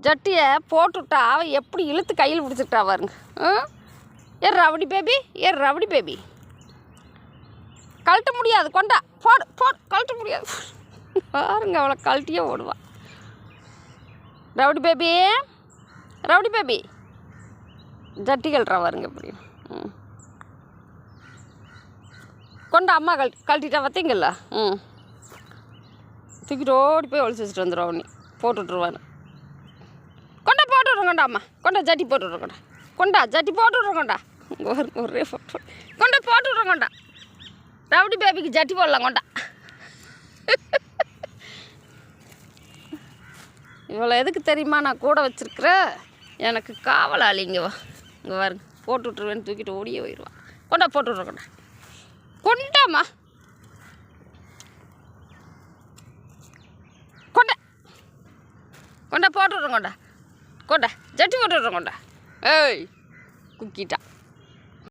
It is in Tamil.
ஜட்டியை போட்டுவிட்டா அவன் எப்படி இழுத்து கையில் பிடிச்சிட்டா பாருங்க. ரவுடி பேபி ரவுடி பேபி கழட்ட முடியாது. கொண்டா போடு போடு கழட்ட முடியாது பாருங்க. அவளை கழட்டியே ஓடுவான். ரவுடி பேபி ஜட்டி கழட்டுறா பாருங்க எப்படி. கொண்டா அம்மா கழட்டிட்டா பார்த்தீங்களா. தூக்கிட்டு ஓடி போய் ஒழிச்சு வச்சுட்டு வந்துடுவா. உடனே போட்டுட்ருவான்னு. கொண்டா போட்டு விட்றோம். கொண்டா அம்மா கொண்டா ஜட்டி போட்டு விட்றோம். கொண்டா ஜட்டி போட்டு விட்றோம். கொண்டா ஒரே போட்டு கொண்டா போட்டு விட்றோம். கொண்டா ரவுடி பேபிக்கு ஜட்டி போடலாம். கொண்டா இவ்வளோ எதுக்கு தெரியுமா நான் கூட வச்சுருக்குறேன்? எனக்கு காவலாளி. இங்கே பாருங்க போட்டு விட்ருவேன்னு தூக்கிட்டு ஓடியே போயிடுவான். கொண்டா போட்டு விட்றோம். கொண்டா கொண்டாம்மா கொண்டா கொண்டா போட்டு விட்றோம். கொண்டா ஜட்டி போட்டு விட்றோம். கொண்டா ஏய் குக்கிட்டான்.